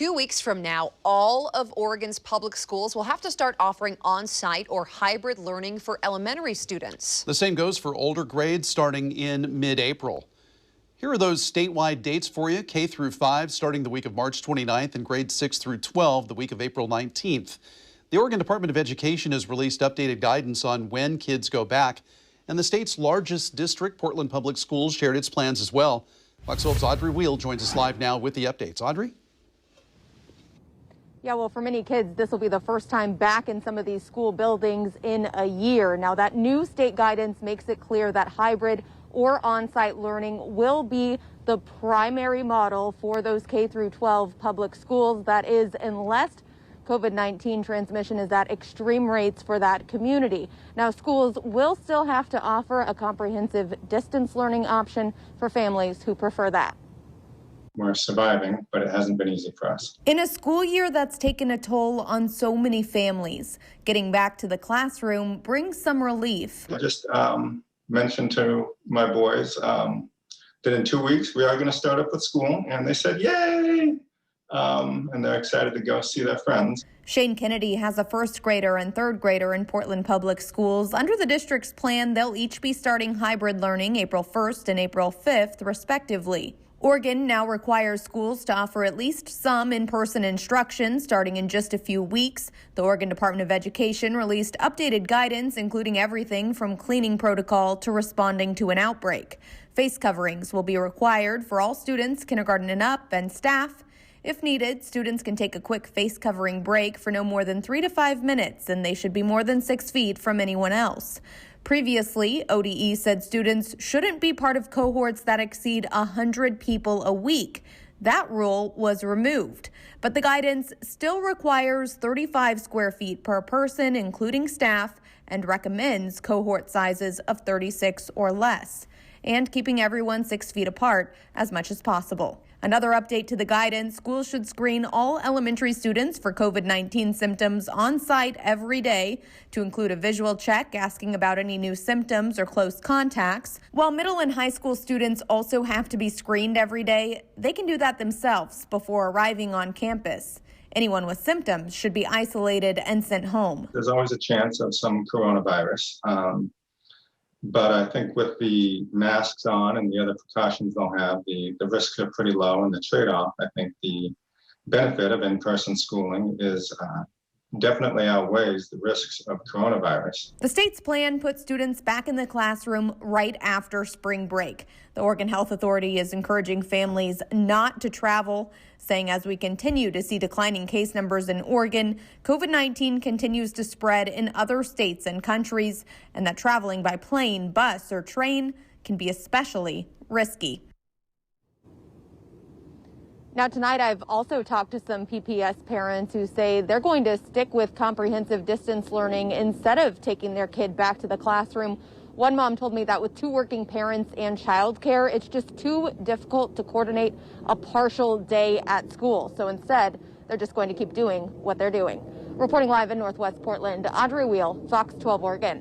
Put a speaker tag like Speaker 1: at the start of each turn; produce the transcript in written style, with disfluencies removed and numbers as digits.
Speaker 1: 2 weeks from now, all of Oregon's public schools will have to start offering on-site or hybrid learning for elementary students.
Speaker 2: The same goes for older grades starting in mid-April. Here are those statewide dates for you. K through 5 starting the week of March 29th and grades 6 through 12 the week of April 19th. The Oregon Department of Education has released updated guidance on when kids go back, and the state's largest district, Portland Public Schools, shared its plans as well. Fox 12's Audrey Wheel joins us live now with the updates. Audrey?
Speaker 3: Yeah, well, for many kids, this will be the first time back in some of these school buildings in a year. Now, that new state guidance makes it clear that hybrid or on-site learning will be the primary model for those K through 12 public schools. That is, unless COVID-19 transmission is at extreme rates for that community. Now, schools will still have to offer a comprehensive distance learning option for families who prefer that.
Speaker 4: We're surviving, but it hasn't been easy for us.
Speaker 3: In a school year that's taken a toll on so many families, getting back to the classroom brings some relief.
Speaker 4: I just mentioned to my boys that in 2 weeks we are going to start up with school, and they said, yay! And they're excited to go see their friends.
Speaker 3: Shane Kennedy has a first grader and third grader in Portland Public Schools. Under the district's plan, they'll each be starting hybrid learning April 1st and April 5th, respectively. Oregon now requires schools to offer at least some in-person instruction starting in just a few weeks. The Oregon Department of Education released updated guidance, including everything from cleaning protocol to responding to an outbreak. Face coverings will be required for all students, kindergarten and up, and staff. If needed, students can take a quick face covering break for no more than 3 to 5 minutes, and they should be more than 6 feet from anyone else. Previously, ODE said students shouldn't be part of cohorts that exceed 100 people a week. That rule was removed, but the guidance still requires 35 square feet per person, including staff, and recommends cohort sizes of 36 or less, and keeping everyone 6 feet apart as much as possible. Another update to the guidance, schools should screen all elementary students for COVID-19 symptoms on site every day, to include a visual check asking about any new symptoms or close contacts. While middle and high school students also have to be screened every day, they can do that themselves before arriving on campus. Anyone with symptoms should be isolated and sent home.
Speaker 4: There's always a chance of some coronavirus. But I think with the masks on and the other precautions they'll have, the risks are pretty low, and the trade-off, I think the benefit of in-person schooling is definitely outweighs the risks of coronavirus.
Speaker 3: The state's plan puts students back in the classroom right after spring break. The Oregon Health Authority is encouraging families not to travel, saying as we continue to see declining case numbers in Oregon, COVID-19 continues to spread in other states and countries, and that traveling by plane, bus, or train can be especially risky. Now, tonight, I've also talked to some PPS parents who say they're going to stick with comprehensive distance learning instead of taking their kid back to the classroom. One mom told me that with 2 working parents and childcare, it's just too difficult to coordinate a partial day at school. So instead, they're just going to keep doing what they're doing. Reporting live in Northwest Portland, Audrey Wheel, Fox 12 Oregon.